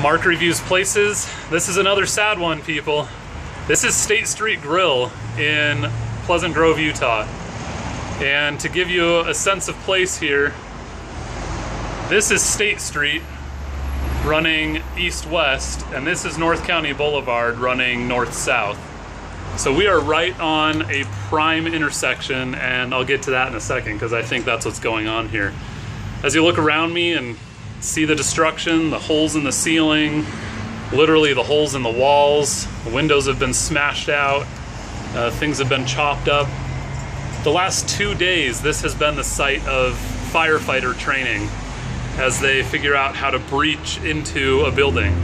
Mark Reviews Places. This is another sad one, people. This is State Street Grill in Pleasant Grove, Utah. And to give you a sense of place here, this is State Street running east-west, and this is North County Boulevard running north-south. So we are right on a prime intersection, and I'll get to that in a second because I think that's what's going on here. As you look around me and see the destruction, the holes in the ceiling, literally the holes in the walls, the windows have been smashed out, things have been chopped up. The last 2 days, this has been the site of firefighter training as they figure out how to breach into a building.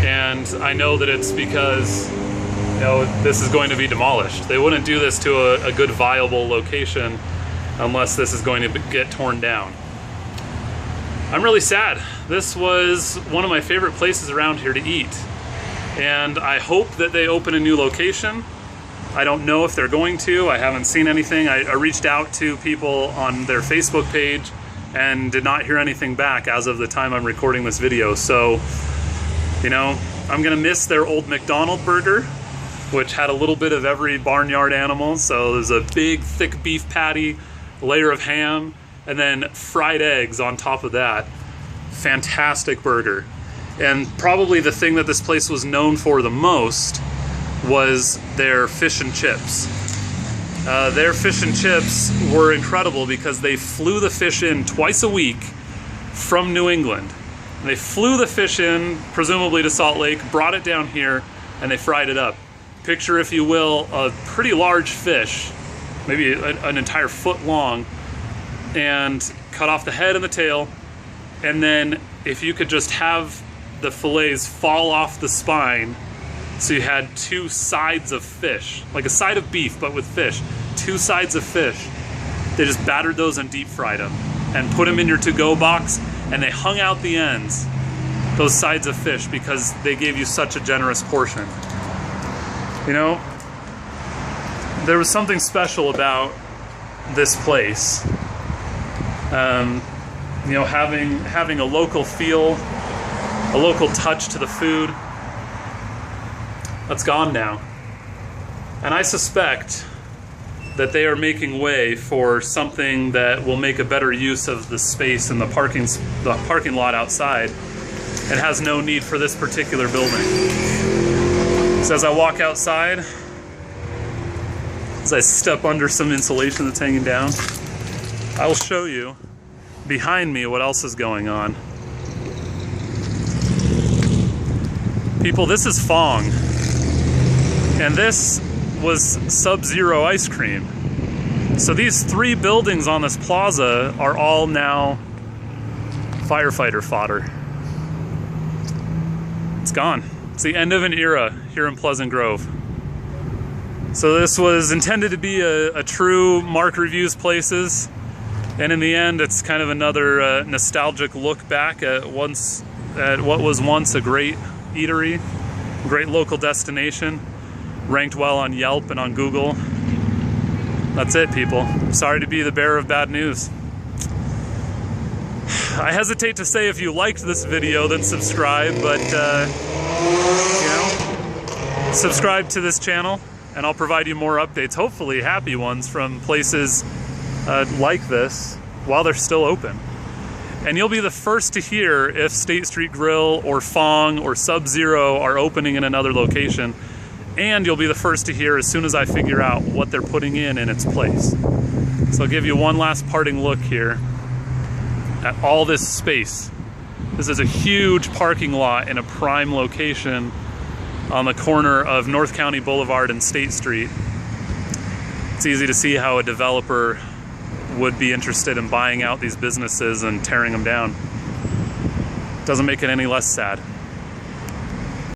And I know that it's because, you know, this is going to be demolished. They wouldn't do this to a good viable location unless this is going to get torn down. I'm really sad. This was one of my favorite places around here to eat. And I hope that they open a new location. I don't know if they're going to. I haven't seen anything. I reached out to people on their Facebook page and did not hear anything back as of the time I'm recording this video. So, you know, I'm gonna miss their old McDonald's burger, which had a little bit of every barnyard animal. So there's a big, thick beef patty, layer of ham, and then fried eggs on top of that. Fantastic burger. And probably the thing that this place was known for the most was their fish and chips. Their fish and chips were incredible because they flew the fish in twice a week from New England. And they flew the fish in, presumably to Salt Lake, brought it down here, and they fried it up. Picture, if you will, a pretty large fish, maybe an entire foot long, and cut off the head and the tail, and then if you could just have the fillets fall off the spine, so you had two sides of fish, like a side of beef but with fish, two sides of fish. They just battered those and deep fried them and put them in your to-go box, and they hung out the ends, those sides of fish, because they gave you such a generous portion. You know, there was something special about this place. You know, having a local feel, a local touch to the food. That's gone now. And I suspect that they are making way for something that will make a better use of the space in the parking lot outside and has no need for this particular building. So as I walk outside, as I step under some insulation that's hanging down, I will show you behind me what else is going on. People, this is Fong. And this was Sub-Zero ice cream. So these 3 buildings on this plaza are all now firefighter fodder. It's gone. It's the end of an era here in Pleasant Grove. So this was intended to be a true Mark Reviews Places, and in the end it's kind of another nostalgic look back at what was once a great eatery, great local destination, ranked well on Yelp and on Google. That's it, people. Sorry to be the bearer of bad news. I hesitate to say if you liked this video, then subscribe, but you know, subscribe to this channel and I'll provide you more updates, hopefully happy ones, from places like this while they're still open. And you'll be the first to hear if State Street Grill or Fong or Sub-Zero are opening in another location. And you'll be the first to hear as soon as I figure out what they're putting in its place. So I'll give you one last parting look here at all this space. This is a huge parking lot in a prime location on the corner of North County Boulevard and State Street. It's easy to see how a developer would be interested in buying out these businesses and tearing them down. Doesn't make it any less sad.